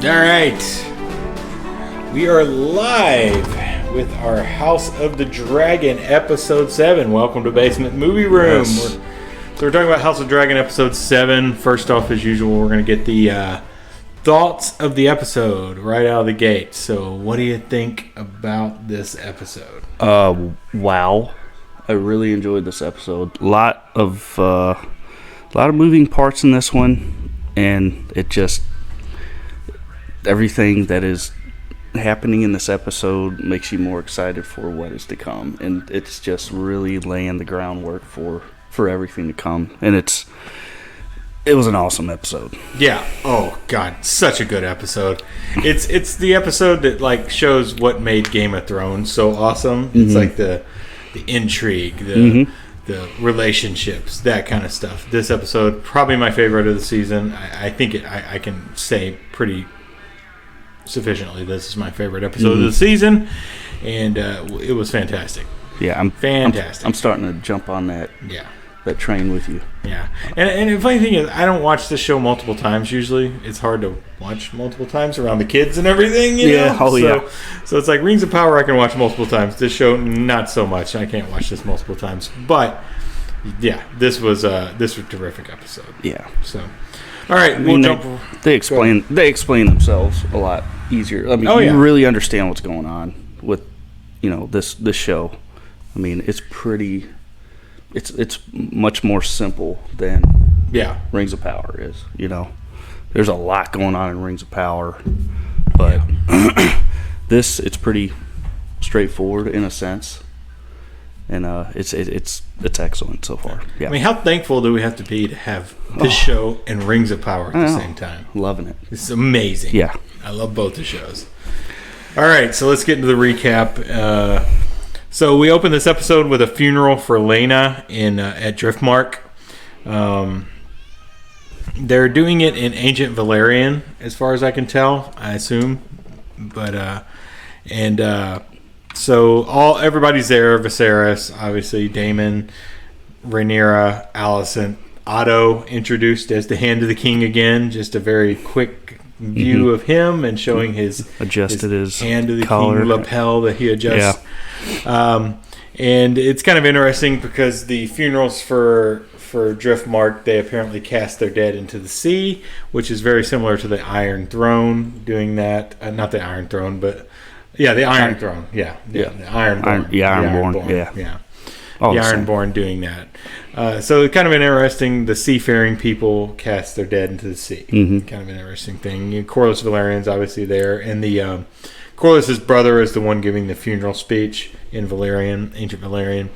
All right, we are live with our House of the Dragon episode 7. Welcome to Basement Movie Room. Yes. So we're talking about House of Dragon episode 7. First off, as usual, we're going to get the thoughts of the episode right out of the gate. So what do you think about this episode? Wow. I really enjoyed this episode. A lot of moving parts in this one, and it just everything that is happening in this episode makes you more excited for what is to come, and it's just really laying the groundwork for everything to come. And it was an awesome episode. Yeah. Oh God, such a good episode. It's the episode that like shows what made Game of Thrones so awesome. Mm-hmm. It's like the intrigue, the relationships, that kind of stuff. This episode, probably my favorite of the season. I think I can say pretty sufficiently this is my favorite episode of the season, and it was fantastic. Yeah, I'm starting to jump on that. Yeah. That train with you. Yeah. And the funny thing is, I don't watch this show multiple times usually. It's hard to watch multiple times around the kids and everything, you know? Yeah. So it's like Rings of Power I can watch multiple times. This show, not so much. I can't watch this multiple times. But, yeah, this was a terrific episode. Yeah. So, all right. They explain themselves a lot easier. I mean, you really understand what's going on with, this show. I mean, it's pretty... It's much more simple than Rings of Power is. There's a lot going on in Rings of Power, but it's pretty straightforward in a sense, and it's excellent so far. Yeah. I mean, how thankful do we have to be to have this show and Rings of Power at the same time? Loving it. It's amazing. Yeah, I love both the shows. All right, so let's get into the recap. So we open this episode with a funeral for Elena at Driftmark. They're doing it in ancient Valyrian, as far as I can tell, I assume. But so everybody's there. Viserys, obviously, Damon, Renera, Allison, Otto introduced as the Hand of the King again. Just a very quick view of him and showing his Hand of the King lapel that he adjusts. Yeah. And it's kind of interesting because the funerals for Driftmark, they apparently cast their dead into the sea, which is very similar to the Iron Throne doing that. Not the Iron Throne, but the Iron Throne. Yeah. The Ironborn. Ironborn. Yeah. The Ironborn doing that. So it's kind of an interesting, the seafaring people cast their dead into the sea. Mm-hmm. Kind of an interesting thing. Corlys Valerian's obviously there, and the Corlys' brother is the one giving the funeral speech in Valyrian, ancient Valyrian.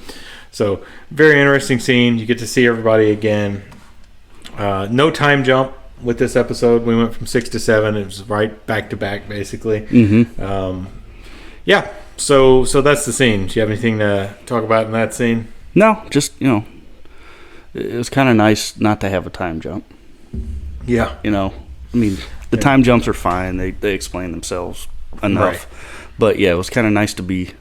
So, very interesting scene. You get to see everybody again. No time jump with this episode. We went from 6 to 7. It was right back to back, basically. Mm-hmm. So that's the scene. Do you have anything to talk about in that scene? No, just, it was kind of nice not to have a time jump. Yeah. I mean, the time jumps are fine. They explain themselves enough. Right. But yeah, it was kind of nice to be,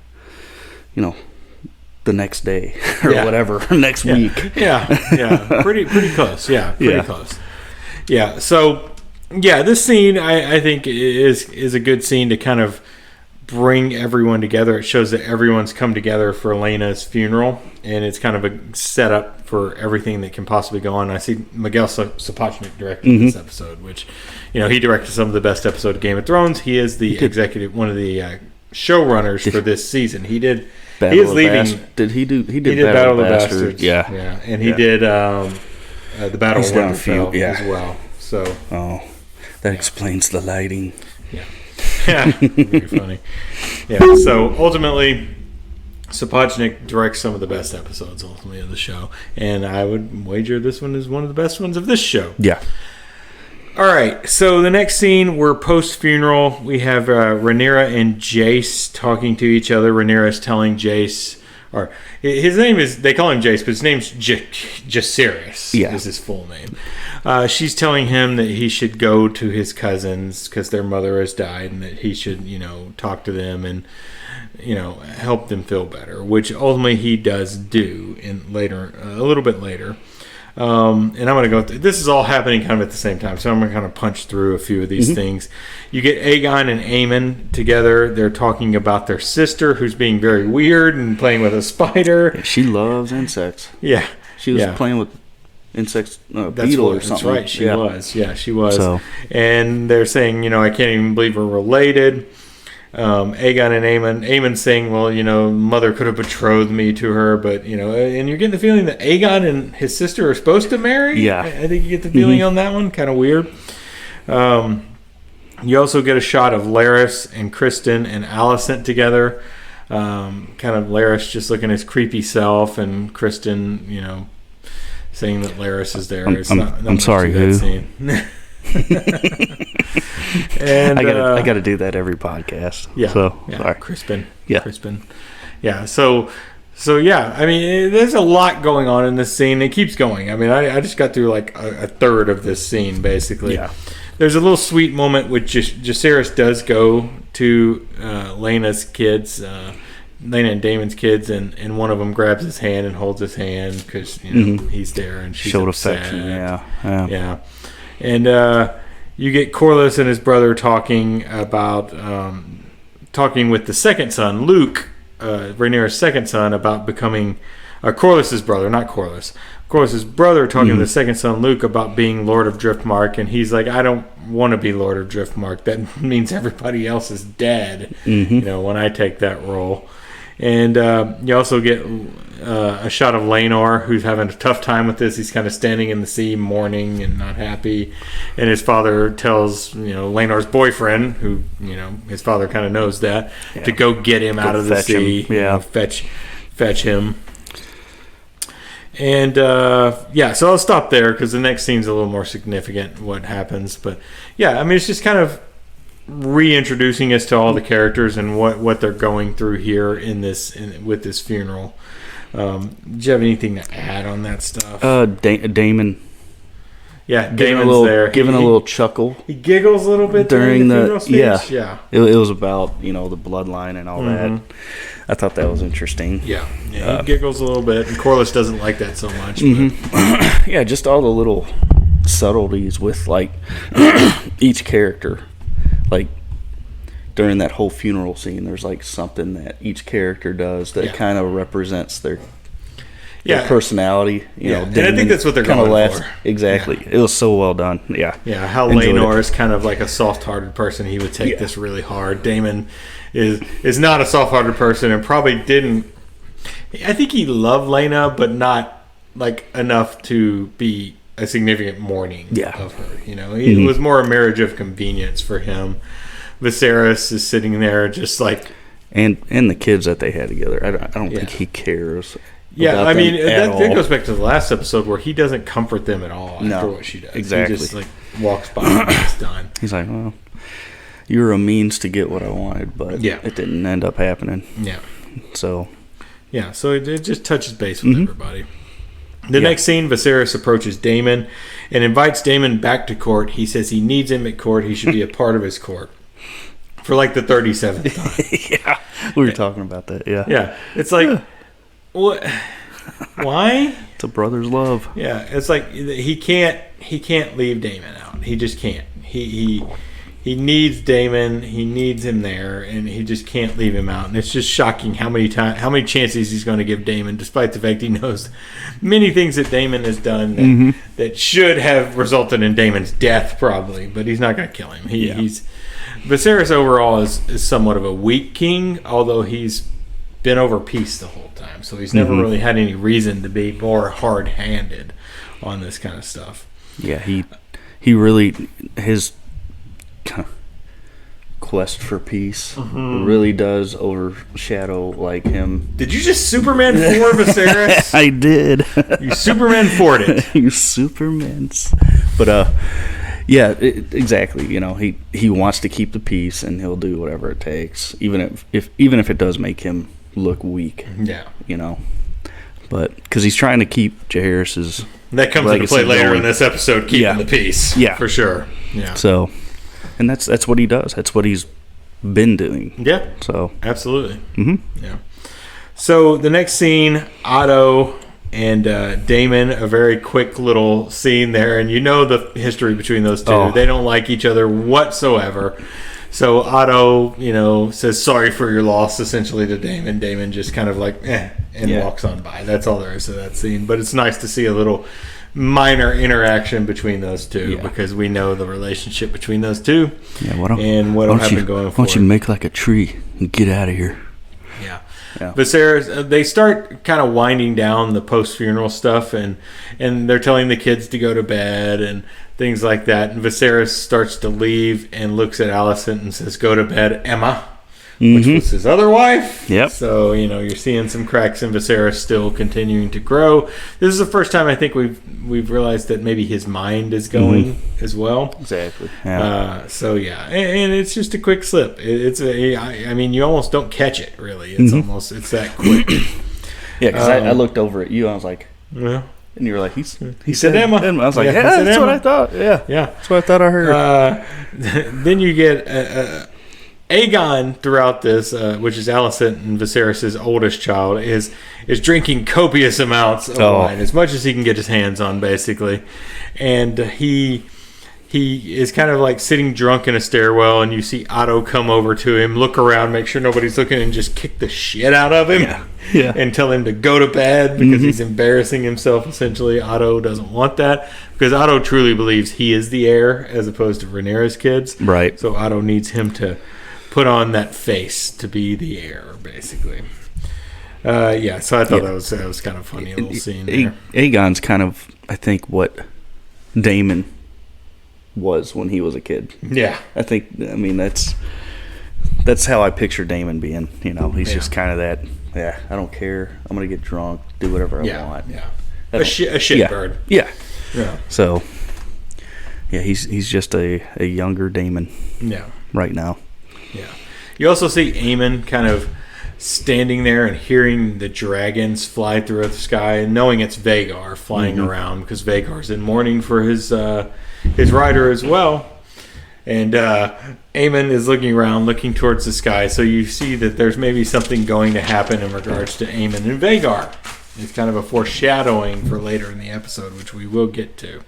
the next day or whatever, next week. Yeah. Pretty close. Yeah, pretty close. Yeah. So, this scene I think is a good scene to kind of bring everyone together. It shows that everyone's come together for Elena's funeral, and it's kind of a setup for everything that can possibly go on. I see Miguel Sapochnik directed this episode, which, he directed some of the best episodes of Game of Thrones. He is the executive, one of the showrunners for this season. He did. He is leaving. He did Battle of the Bastards. Yeah, and he did the Battle of Winterfell as well. So, that explains the lighting. Yeah, very funny. Yeah, so ultimately, Sapochnik directs some of the best episodes of the show, and I would wager this one is one of the best ones of this show. Yeah. All right, so the next scene, we're post-funeral. We have Renera and Jace talking to each other. Renera's telling Jace, or his name is, they call him Jace, but his name's Viserys is his full name. She's telling him that he should go to his cousins because their mother has died, and that he should, talk to them and, help them feel better, which ultimately he does do a little bit later. And I'm going to go through. This is all happening kind of at the same time, so I'm going to kind of punch through a few of these things. You get Aegon and Eamon together. They're talking about their sister, who's being very weird and playing with a spider. Yeah, she loves insects. Yeah. She was playing with insects, beetle or something. That's right, she was. Yeah, she was. So. And they're saying, I can't even believe we're related. Aegon and Eamon saying, well, mother could have betrothed me to her, but, and you're getting the feeling that Aegon and his sister are supposed to marry. Yeah. I think you get the feeling on that one. Kind of weird. You also get a shot of Larys and Kristen and Allison together. Kind of Larys just looking his creepy self, and Kristen, saying that Larys is there. I'm sorry, who? And I got to do that every podcast. Yeah. So, Crispin. Yeah. Crispin. Yeah. So yeah. I mean, there's a lot going on in this scene. It keeps going. I mean, I just got through like a third of this scene basically. Yeah. There's a little sweet moment which Viserys does go to Lena's kids, Lena and Damon's kids, and one of them grabs his hand and holds his hand because he's there and she's showed upset. Affection. Yeah. And you get Corlys and his brother talking about talking with the second son, Luke, Rhaenyra's second son, about becoming Corlys's brother, not Corlys. Corlys's brother talking to the second son, Luke, about being Lord of Driftmark, and he's like, I don't want to be Lord of Driftmark. That means everybody else is dead. When I take that role. And you also get a shot of Lenor, who's having a tough time with this. He's kind of standing in the sea, mourning and not happy. And his father tells, Lenor's boyfriend, who, his father kind of knows that, to go get him out of the sea. Fetch him. And, so I'll stop there because the next scene's a little more significant, what happens. But, yeah, I mean, it's just kind of reintroducing us to all the characters and what they're going through here with this funeral. Do you have anything to add on that stuff? Damon. Yeah, Damon's there. Giving a little chuckle. He giggles a little bit during the funeral speech. Yeah. It was about, the bloodline and all that. I thought that was interesting. Yeah, he giggles a little bit, and Corlys doesn't like that so much. Yeah, just all the little subtleties with, like, each character. Like, during that whole funeral scene, there's, like, something that each character does that kind of represents their personality. And I think that's what they're going for. Exactly. Yeah. It was so well done. Yeah. Yeah, how Lenor is kind of like a soft-hearted person. He would take this really hard. Damon is not a soft-hearted person and probably didn't... I think he loved Lena, but not, like, enough to be a significant mourning of her. It was more a marriage of convenience for him. Viserys is sitting there just like... And the kids that they had together. I don't think he cares. Yeah, I mean, that goes back to the last episode where he doesn't comfort them at all after what she does. Exactly. He just like walks by and it's done. He's like, well, you were a means to get what I wanted, but it didn't end up happening. Yeah. So... Yeah, so it just touches base with everybody. The next scene, Viserys approaches Damon and invites Damon back to court. He says he needs him at court. He should be a part of his court. For like the 37th time. Yeah, we were talking about that, Yeah, it's like, what? Why? It's a brother's love. Yeah, it's like he can't leave Damon out. He just can't. He needs Damon. He needs him there, and he just can't leave him out. And it's just shocking how many chances he's going to give Damon, despite the fact he knows many things that Damon has done that should have resulted in Damon's death, probably. But he's not going to kill him. He's Viserys overall is somewhat of a weak king, although he's been over peace the whole time. So he's never really had any reason to be more hard-handed on this kind of stuff. Yeah, he really his quest for peace really does overshadow like him. Did you just Superman 4 Viserys? I did. You Superman 4'd it. You Supermans. But yeah, exactly. He wants to keep the peace, and he'll do whatever it takes, even if it does make him look weak. Yeah. But because he's trying to keep Jaehaerys's that comes into play later in this episode, keeping the peace. Yeah, for sure. Yeah. So, and that's what he does. That's what he's been doing. Yeah. So absolutely. Yeah. So the next scene, Otto and Damon, a very quick little scene there, and you know the history between those two. Oh. They don't like each other whatsoever. So Otto, says sorry for your loss essentially to Damon. Damon just kind of like, and walks on by. That's all there is to that scene. But it's nice to see a little minor interaction between those two because we know the relationship between those two and what'll happen going forward. Why don't you make like a tree and get out of here? Yeah. Viserys, they start kind of winding down the post-funeral stuff, and they're telling the kids to go to bed and things like that. And Viserys starts to leave and looks at Allison and says, "Go to bed, Emma," which was his other wife. Yep. So, you're seeing some cracks in Viserys still continuing to grow. This is the first time I think we've realized that maybe his mind is going as well. Exactly. Yeah. And it's just a quick slip. You almost don't catch it, really. It's it's that quick. Yeah, because I looked over at you and I was like, well. And you were like, he said Emma. I was like, that's Emma. What I thought. Yeah. That's what I thought I heard. Then you get Aegon throughout this, which is Alison and Viserys' oldest child, is drinking copious amounts of wine, as much as he can get his hands on, basically. And he is kind of like sitting drunk in a stairwell, and you see Otto come over to him, look around, make sure nobody's looking, and just kick the shit out of him. Yeah. And tell him to go to bed because he's embarrassing himself, essentially. Otto doesn't want that because Otto truly believes he is the heir as opposed to Rhaenyra's kids. Right. So Otto needs him to put on that face to be the heir, basically. So I thought that was kind of funny, a little scene there. Aegon's kind of, I think, what Damon was when he was a kid. Yeah. That's how I picture Damon being. He's just kind of that, I don't care. I'm going to get drunk, do whatever I want. Yeah. A shit bird. Yeah. So, he's just a younger Damon. Yeah. Right now. Yeah. You also see Eamon kind of standing there and hearing the dragons fly through the sky and knowing it's Vhagar flying around because Vhagar's in mourning for his rider as well. And Eamon is looking around, looking towards the sky. So you see that there's maybe something going to happen in regards to Eamon and Vhagar. It's kind of a foreshadowing for later in the episode, which we will get to.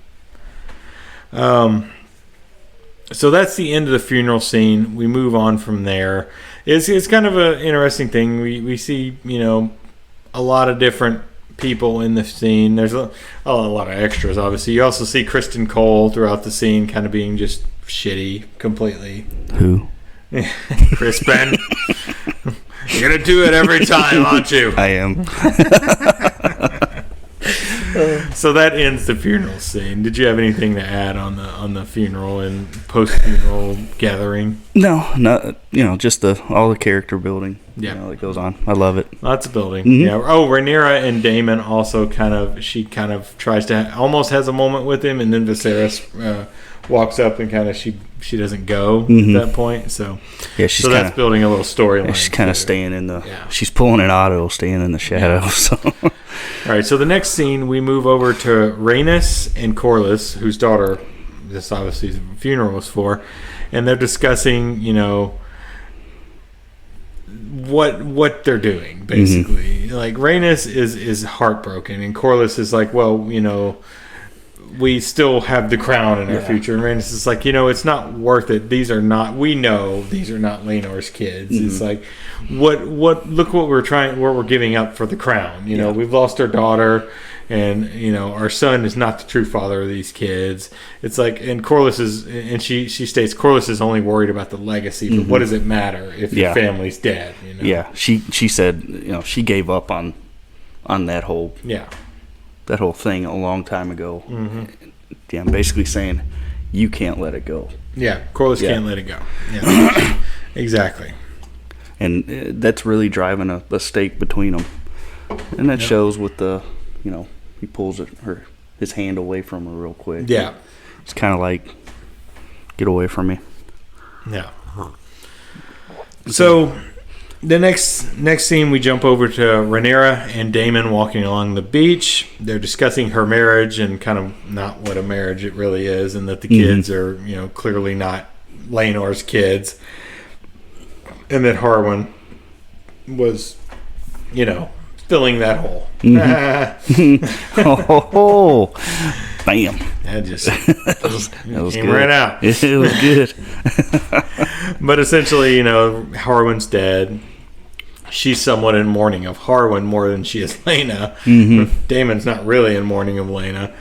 So that's the end of the funeral scene. We move on from there. It's kind of an interesting thing. We see, a lot of different people in the scene. There's a lot of extras, obviously. You also see Kristen Cole throughout the scene kind of being just shitty completely. Who? Crispin. You're going to do it every time, aren't you? I am. So that ends the funeral scene. Did you have anything to add on the funeral and post-funeral gathering? No, not just all the character building. That goes on. I love it. Lots of building. Yeah. Oh, Renera and Damon also she tries to almost has a moment with him, and then Viserys walks up and kind of she doesn't go at that point. So that's building a little storyline. She's kind of staying in the. Yeah. She's pulling an Otto, staying in the shadows. Yeah. So. All right, so the next scene, we move over to Reyna and Corlys, whose daughter this obviously the funeral was for, and they're discussing, what they're doing, basically. Like, Reyna is heartbroken, and Corlys is like, well, we still have the crown in our future. And Rhaenys is like, it's not worth it. We know these are not Laenor's kids. It's like, look what we're giving up for the crown. We've lost our daughter, and, our son is not the true father of these kids. It's like, and she states Corlys is only worried about the legacy, but what does it matter if your family's dead? Yeah. She said, she gave up on that whole. Yeah. That whole thing a long time ago. Yeah, I'm basically saying you can't let it go. Yeah, Corlys can't let it go. Yeah, exactly. And that's really driving a stake between them. And that shows with the, he pulls his hand away from her real quick. Yeah. It's kind of like, get away from me. Yeah. So the next scene, we jump over to Renera and Damon walking along the beach. They're discussing her marriage and kind of not what a marriage it really is, and that the kids are, clearly not Laenor's kids, and that Harwin was, filling that hole. Oh, bam! That just was came good. right out. It was good. But essentially, Harwin's dead. She's somewhat in mourning of Harwin more than she is Lena. Damon's not really in mourning of Lena,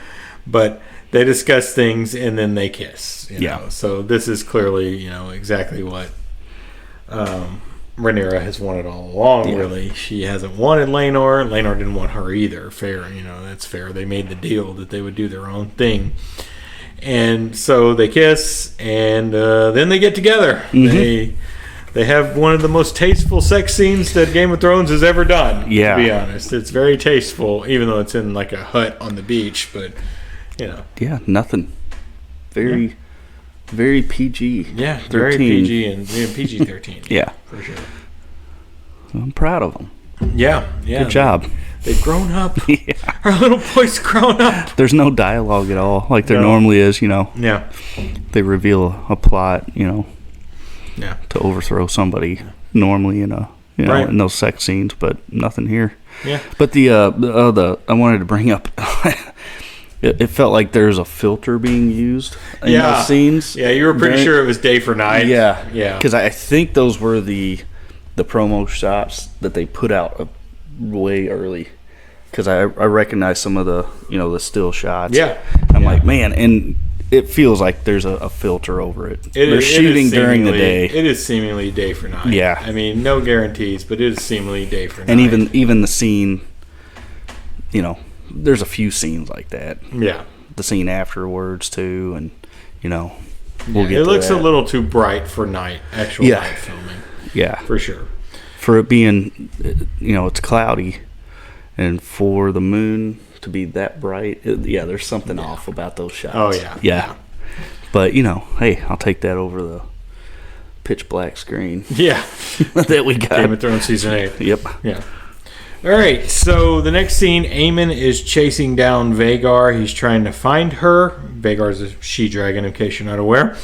but they discuss things and then they kiss. So this is clearly, exactly what Renera has wanted all along. Really, she hasn't wanted Lenor. Lenor didn't want her either. Fair, that's fair. They made the deal that they would do their own thing, and so they kiss, and then they get together. They have one of the most tasteful sex scenes that Game of Thrones has ever done. Yeah. To be honest, it's very tasteful, even though it's in like a hut on the beach. But yeah, nothing. Very, very PG. Yeah, 13. very PG and PG-13. Yeah, for sure. I'm proud of them. Yeah. Good job. They've grown up. Our little boy's grown up. There's no dialogue at all, like there normally is. Yeah. They reveal a plot. To overthrow somebody normally in in those sex scenes, but nothing here. Yeah. But the I wanted to bring up. It felt like there's a filter being used in those scenes. Yeah, you were pretty sure it was day for night. Yeah. Yeah. Because I think those were the promo shots that they put out way early. Because I recognize some of the the still shots. Yeah. I'm like, man, and it feels like there's a filter over it. They're shooting during the day. It is seemingly day for night. Yeah. I mean, no guarantees, but it is seemingly day for night. And even the scene, there's a few scenes like that. Yeah. The scene afterwards, too, and, we'll get it looks that. a little too bright for night night filming. Yeah. For sure. For it being, it's cloudy, and for the moon to be that bright, there's something off about those shots. Oh, yeah. Yeah. But, hey, I'll take that over the pitch black screen. Yeah. that we got. Game of Thrones Season 8. Yep. Yeah. All right, so the next scene, Eamon is chasing down Vhagar. He's trying to find her. Vagar's a she-dragon, in case you're not aware.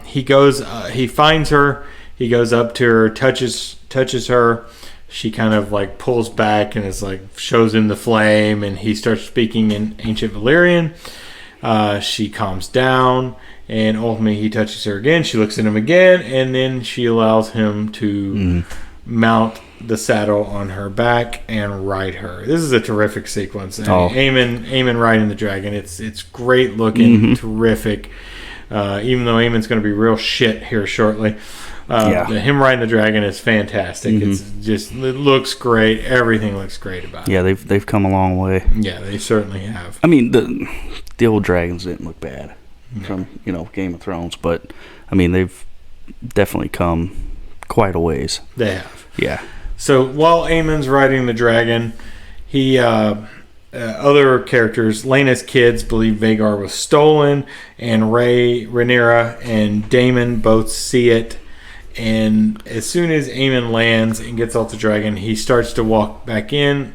He finds her. He goes up to her, touches her. She kind of like pulls back and is like shows him the flame, and he starts speaking in ancient Valyrian. She calms down, and ultimately he touches her again. She looks at him again, and then she allows him to mount the saddle on her back and ride her. This is a terrific sequence. Eamon riding the dragon. It's great looking, terrific. Even though Eamon's going to be real shit here shortly. Him riding the dragon is fantastic. It looks great. Everything looks great about it. Yeah, they've come a long way. Yeah, they certainly have. I mean, the old dragons didn't look bad from Game of Thrones, but I mean they've definitely come quite a ways. They have. Yeah. So while Eamon's riding the dragon, he other characters, Lena's kids believe Vhagar was stolen, and Renera and Damon both see it. And as soon as Eamon lands and gets off the dragon, he starts to walk back in.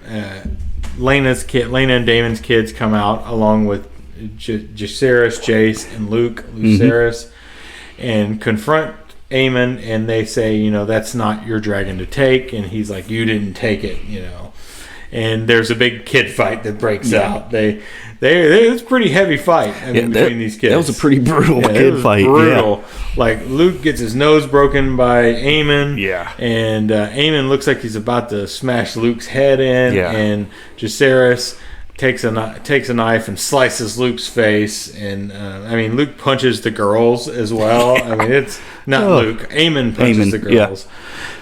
Lena and Damon's kids come out along with Viserys, Jace, and Lucerys, and confront Eamon, and they say, that's not your dragon to take. And he's like, you didn't take it, And there's a big kid fight that breaks out. It's a pretty heavy fight between these kids. That was a pretty brutal kid fight. Brutal. Yeah. Like Luke gets his nose broken by Eamon. Yeah. And Eamon looks like he's about to smash Luke's head in. Yeah. And Viserys takes a knife and slices Luke's face. And Luke punches the girls as well. I mean, it's not Luke. Eamon punches the girls. Yeah.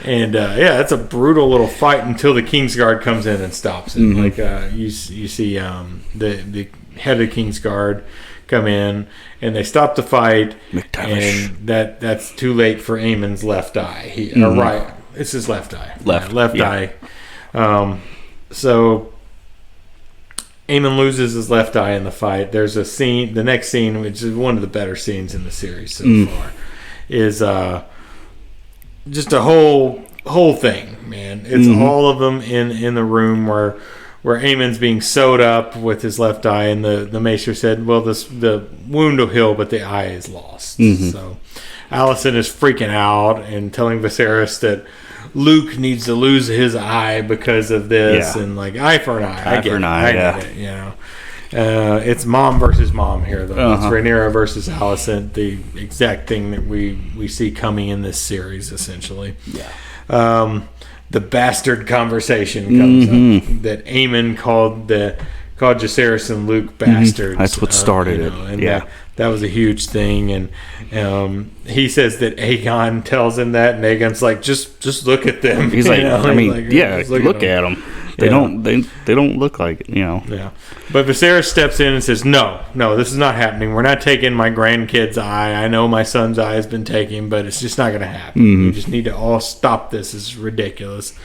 And it's a brutal little fight until the Kingsguard comes in and stops it. Like you see the head of the Kingsguard come in, and they stop the fight. McTavish. And that's too late for Eamon's left eye. Right, it's his left eye. Left eye. So Eamon loses his left eye in the fight. There's a scene. The next scene, which is one of the better scenes in the series so far, is just a whole thing, man. It's all of them in the room where Eamon's being sewed up with his left eye, and the maester said, well, the wound will heal, but the eye is lost. So Allison is freaking out and telling Viserys that Luke needs to lose his eye because of this, and like eye for an eye. I get it. You know, it's mom versus mom here, though. It's Renera versus Allison, the exact thing that we see coming in this series, essentially. Yeah. The bastard conversation comes up that Eamon called Viserys and Luke bastards. That's what started it. And that was a huge thing. And he says that Aegon tells him that, and Aegon's like, just look at them. He's like, look at them. They don't look like it, Yeah. But Viserys steps in and says, no, this is not happening. We're not taking my grandkid's eye. I know my son's eye has been taken, but it's just not going to happen. We just need to all stop this. It's ridiculous.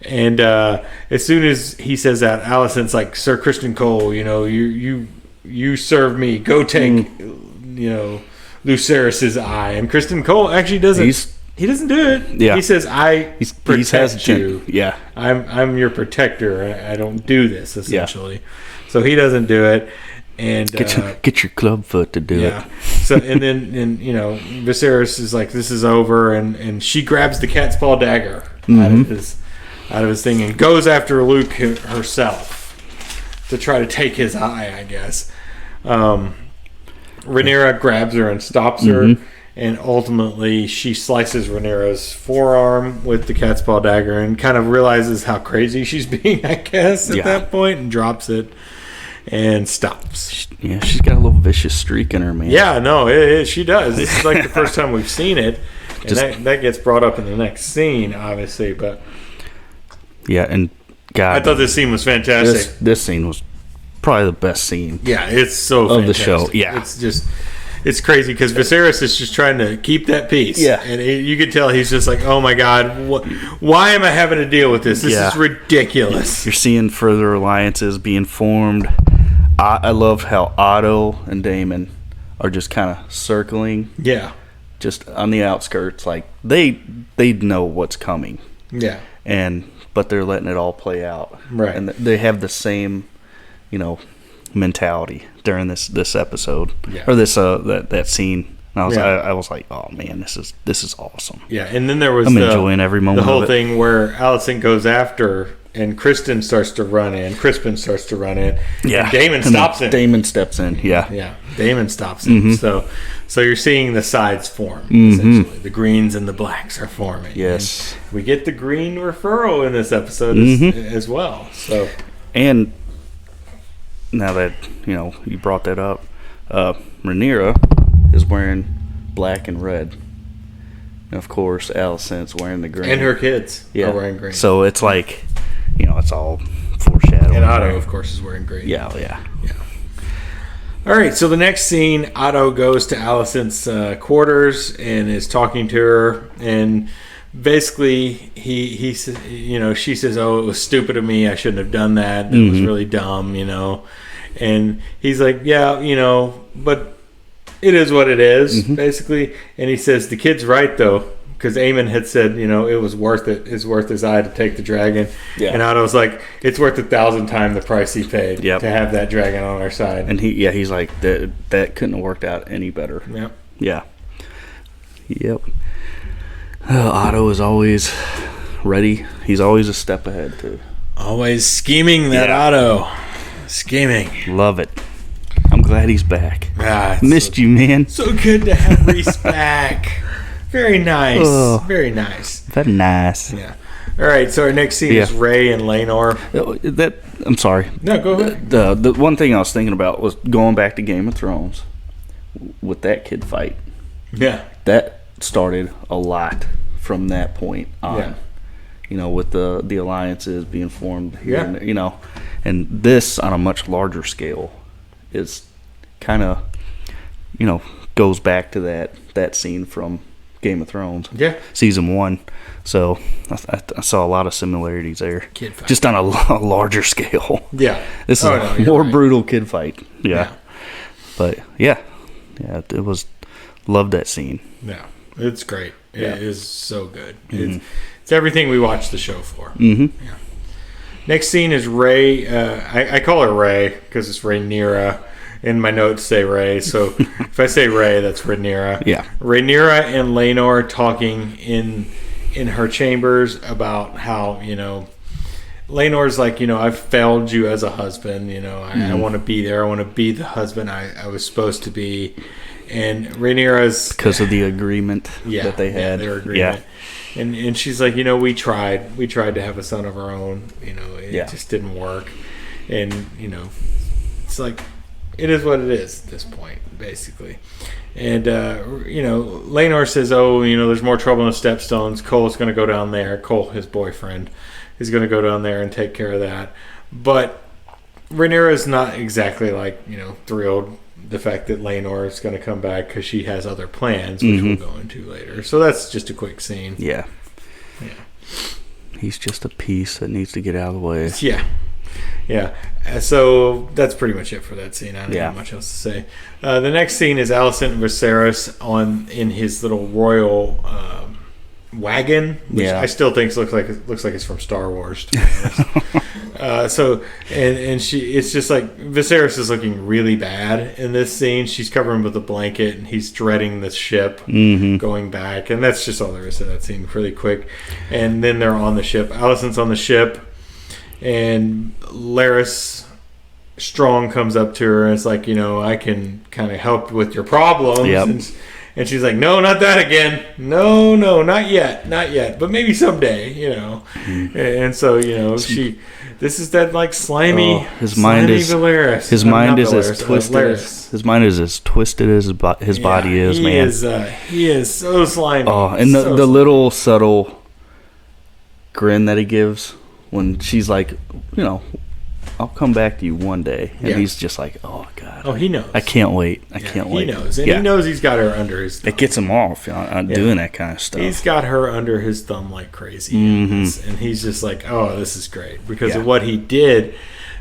And as soon as he says that, Allison's like, Sir Criston Cole, you serve me. Go take, Lucerys's eye. And Criston Cole actually doesn't. He doesn't do it. Yeah. He says, "He's protect you. Yeah, I'm your protector. I don't do this essentially." Yeah. So he doesn't do it, and get your club foot to do it. So and then Viserys is like, "This is over," and she grabs the cat's paw dagger out of his thing and goes after Luke herself to try to take his eye, I guess. Renera grabs her and stops her. And ultimately, she slices Renera's forearm with the cat's paw dagger and kind of realizes how crazy she's being, I guess, at that point, and drops it and stops. Yeah, she's got a little vicious streak in her, man. Yeah, no, she does. This is like the first time we've seen it. And that gets brought up in the next scene, obviously. But yeah, and God, I thought this scene was fantastic. This scene was probably the best scene. Yeah, it's so fantastic. Of the show. Yeah, it's just. It's crazy because Viserys is just trying to keep that peace. Yeah. And you can tell he's just like, oh my God, why am I having to deal with this? This is ridiculous. You're seeing further alliances being formed. I love how Otto and Damon are just kind of circling. Yeah. Just on the outskirts. Like, they know what's coming. Yeah. But they're letting it all play out. Right. And they have the same, mentality during this episode or this that scene. And I was like, oh man, this is awesome. Yeah, and then there was enjoying every moment. The whole thing where Allison goes after and Crispin starts to run in. Yeah, and Damon stops him. Damon steps in. Yeah. Damon stops him. So you're seeing the sides form. Essentially, the greens and the blacks are forming. Yes, and we get the green referral in this episode as well. So and. Now that you brought that up, Renera is wearing black and red, and of course Allison's wearing the green, and her kids are wearing green. So it's like, it's all foreshadowing. And Otto, of course, is wearing green. Yeah. All right, so the next scene, Otto goes to Allison's quarters and is talking to her, and basically he says, she says, "Oh, it was stupid of me. I shouldn't have done that. It was really dumb, And he's like, yeah, but it is what it is, basically. And he says, the kid's right, though, because Eamon had said, it was worth it. It's worth his eye to take the dragon. Yeah. And Otto's like, it's worth 1,000 times the price he paid to have that dragon on our side. And he's like, that couldn't have worked out any better. Yep. Otto is always ready. He's always a step ahead, too. Always scheming, that Otto. Scheming. Love it. I'm glad he's back. Missed you, man. So good to have Reese back. Very nice. Oh, very nice. Very nice. Yeah. All right, so our next scene is Rey and Lenor. I'm sorry. No, go ahead. The one thing I was thinking about was going back to Game of Thrones with that kid fight. Yeah. That started a lot from that point on. With the alliances being formed here and there, and this on a much larger scale is kind of, goes back to that scene from Game of Thrones, season 1. So I saw a lot of similarities there, just on a larger scale. Yeah, this is a more brutal kid fight. But it was, loved that scene. Yeah, it's great. It is so good. It's everything we watch the show for. Yeah. Next scene is Rey. I call her Rey because it's Rhaenyra. In my notes say Rey. So if I say Rey, that's Rhaenyra. Yeah. Rhaenyra and Lenor talking in in her chambers about how, Lenor's like, I've failed you as a husband. I want to be there. I want to be the husband I was supposed to be. And Rhaenyra's... Because of the agreement that they had. Their agreement. Yeah. And she's like, we tried to have a son of our own. It just didn't work. And, it's like, it is what it is at this point, basically. And, Lenor says, there's more trouble in the Stepstones. Cole's going to go down there. Cole, his boyfriend, is going to go down there and take care of that. But Rhaenyra's not exactly, thrilled the fact that Lenor is going to come back because she has other plans, which we'll go into later. So that's just a quick scene. Yeah. He's just a piece that needs to get out of the way. Yeah. So that's pretty much it for that scene. I don't have much else to say. The next scene is Alison and Viserys in his little royal wagon, which I still think looks like it's from Star Wars, to be honest. It's just like Viserys is looking really bad in this scene. She's covering him with a blanket, and he's dreading the ship going back, and that's just all there is to that scene. Really quick, and then they're on the ship. Alison's on the ship, and Larys Strong comes up to her and it's like, I can kind of help with your problems. Yep. And she's like, no, not that again. No, not yet. But maybe someday, And so, this is that slimy, his mind is Viserys. His mind is as twisted. His mind is as twisted as his body is, man. He is so slimy. Oh, and the little subtle grin that he gives when she's like, I'll come back to you one day. And he's just like, oh, God. Oh, he knows. I can't wait. I can't wait. He knows. And he knows he's got her under his thumb. It gets him off on doing that kind of stuff. He's got her under his thumb like crazy. And he's just like, oh, this is great. Because of what he did.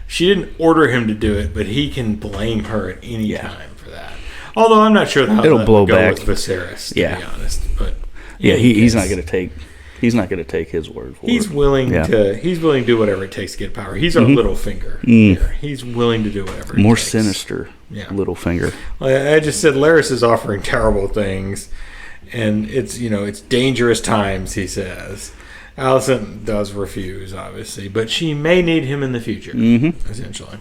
She didn't order him to do it, but he can blame her at any time for that. Although I'm not sure how it'll blow back with Viserys, to be honest. But he's not going to take... He's not going to take his word for it. He's willing to do whatever it takes to get power. He's our little finger here. He's willing to do whatever it More takes. sinister little finger. I just said Larys is offering terrible things, and it's dangerous times, he says. Alison does refuse, obviously, but she may need him in the future, essentially.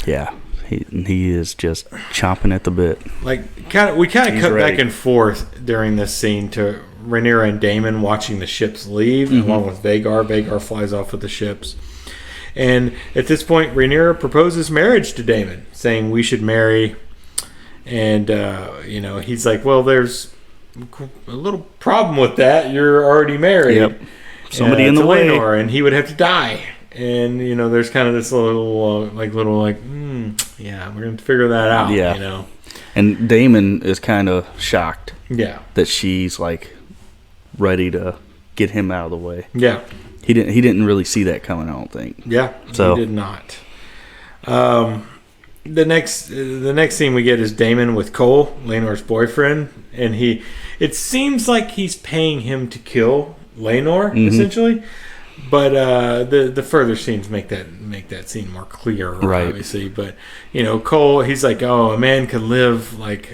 Yeah. He is just chomping at the bit. We kind of cut back and forth during this scene to Renera and Damon watching the ships leave, along with Vhagar. Vhagar flies off with the ships. And at this point, Renera proposes marriage to Damon, saying we should marry. And, he's like, well, there's a little problem with that. You're already married. Yep. Somebody in the way. Lenor, and he would have to die. And, there's kind of this little, we're going to figure that out, And Damon is kind of shocked. Yeah. That she's, ready to get him out of the way. Yeah. He didn't really see that coming, I don't think. Yeah, he did not. The next scene we get is Damon with Cole, Lenor's boyfriend, and it seems like he's paying him to kill Lenor, essentially. But the further scenes make that scene more clear, obviously. But Cole, he's like, oh, a man could live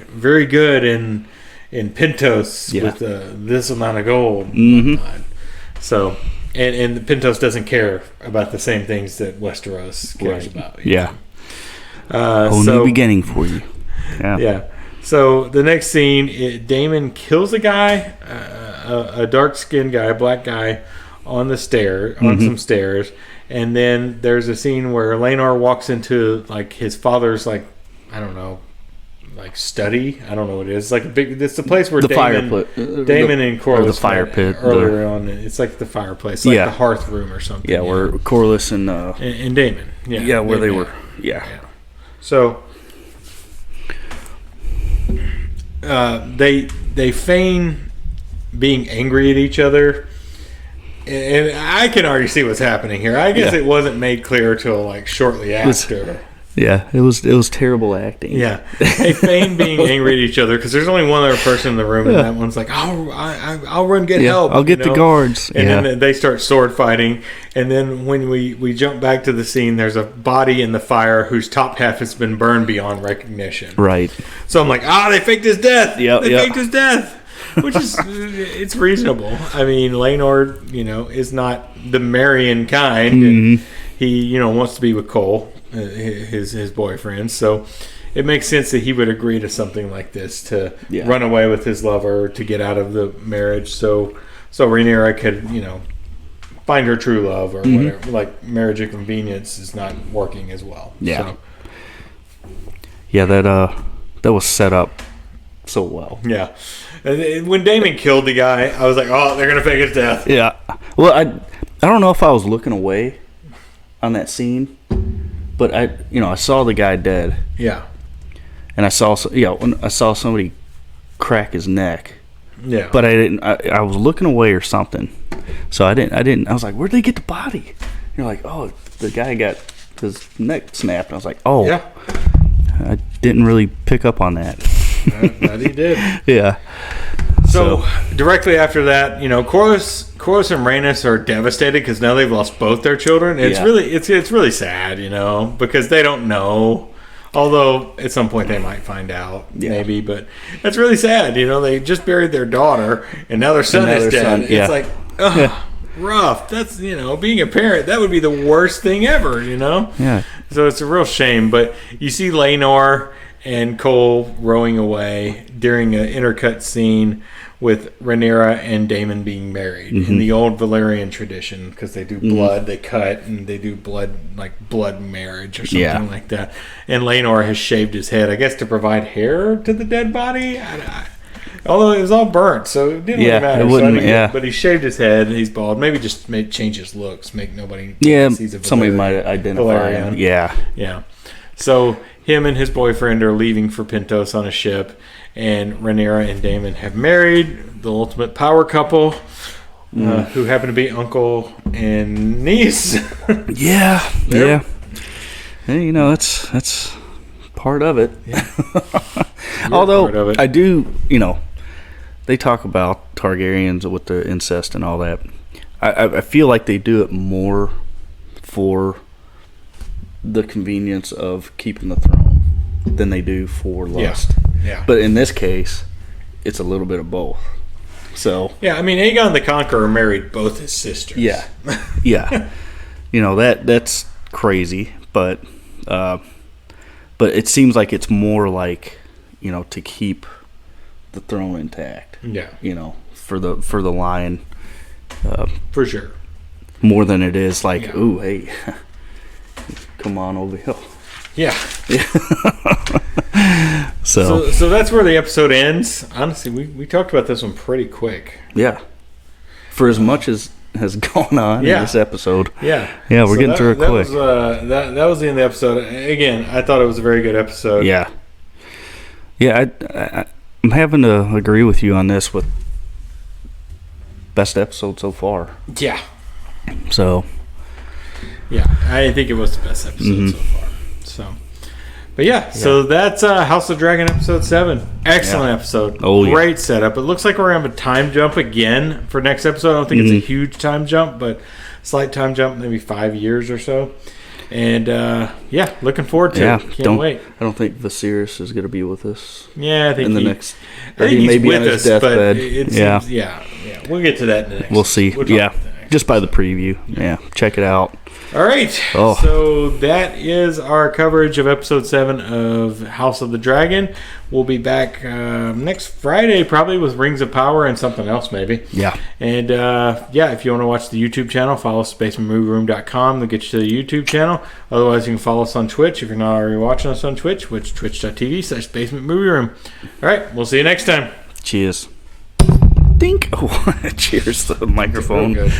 very good in Pentos with this amount of gold. So, and Pentos doesn't care about the same things that Westeros cares about. Whole new beginning for you. Yeah. So the next scene, Damon kills a guy, a dark-skinned guy, a black guy, on the stair, on some stairs, and then there's a scene where Lenor walks into his father's study. I don't know what it is. It's the place where Damon and Corlys, the fire pit earlier on. It's like the fireplace, the hearth room or something. Yeah, where Corlys and Damon. Yeah, where they were. Yeah. So they feign being angry at each other. And I can already see what's happening here. I guess it wasn't made clear till shortly after. It was terrible acting. Yeah, they feign being angry at each other because there's only one other person in the room, and that one's like, I'll run get help. I'll get the guards. And then they start sword fighting, and then when we jump back to the scene, there's a body in the fire whose top half has been burned beyond recognition. Right. So I'm like, they faked his death. They faked his death. which is it's reasonable. I mean, Lenor, is not the marrying kind, and he, wants to be with Cole, his boyfriend. So it makes sense that he would agree to something like this to run away with his lover to get out of the marriage. So Rhaenyra could, find her true love or whatever. Like marriage of convenience is not working as well. Yeah. So. Yeah, that was set up so well. Yeah. When Damon killed the guy, I was like, oh, they're going to fake his death. Yeah. Well, I don't know if I was looking away on that scene, but I saw the guy dead. Yeah. And I saw somebody crack his neck. Yeah. But I didn't. I was looking away or something, so I didn't. I was like, "Where'd they get the body?" And you're like, "Oh, the guy got his neck snapped." And I was like, "Oh, yeah." I didn't really pick up on that. That he did. Yeah. So directly after that, Corlys and Rhaenys are devastated because now they've lost both their children. It's really sad, because they don't know. Although at some point they might find out, maybe, but that's really sad. They just buried their daughter, and now their son is dead. It's like, rough. That's being a parent, that would be the worst thing ever. Yeah. So it's a real shame. But you see Lenor and Cole rowing away during an intercut scene with Renera and Damon being married in the old Valyrian tradition, because they do blood, they cut, and they do blood marriage or something like that. And Lenor has shaved his head, I guess, to provide hair to the dead body. Although it was all burnt, so it didn't really matter. It wouldn't, but he shaved his head, and he's bald. Maybe just change his looks, make nobody sees a somebody might identify him. Yeah. So him and his boyfriend are leaving for Pentos on a ship, and Rhaenyra and Damon have married, the ultimate power couple, who happen to be uncle and niece. Yeah. And, that's part of it. Yeah. Although I do, they talk about Targaryens with the incest and all that. I feel like they do it more for the convenience of keeping the throne than they do for lust. Yeah. But in this case, it's a little bit of both. So yeah, I mean, Aegon the Conqueror married both his sisters. Yeah. That's crazy, but it seems like it's more like, to keep the throne intact. Yeah. For the line. For sure. More than it is like, ooh, hey, come on over here. Yeah. So that's where the episode ends. Honestly, we talked about this one pretty quick. Yeah. For as much as has gone on in this episode. Yeah. Yeah, we're getting through it quick. That was the end of the episode. Again, I thought it was a very good episode. Yeah. Yeah, I'm having to agree with you on this with best episode so far. Yeah. So. Yeah, I think it was the best episode so far. So that's House of Dragon episode 7. Excellent episode. Great setup. It looks like we're going to have a time jump again for next episode. I don't think it's a huge time jump, but slight time jump, maybe 5 years or so. And looking forward to it. Can't wait. I don't think Viserys is going to be with us. Yeah, I think next. I think he's with us, deathbed. But we'll get to that in the next. We'll see. Just by the preview. Yeah, check it out. All right. So that is our coverage of episode 7 of House of the Dragon. We'll be back next Friday probably with Rings of Power and something else maybe. Yeah. And if you want to watch the YouTube channel, follow us at basementmovieroom.com. They'll get you to the YouTube channel. Otherwise, you can follow us on Twitch if you're not already watching us on Twitch, which is twitch.tv/basementmovieroom. All right. We'll see you next time. Cheers. Dink. Oh, cheers to the microphone.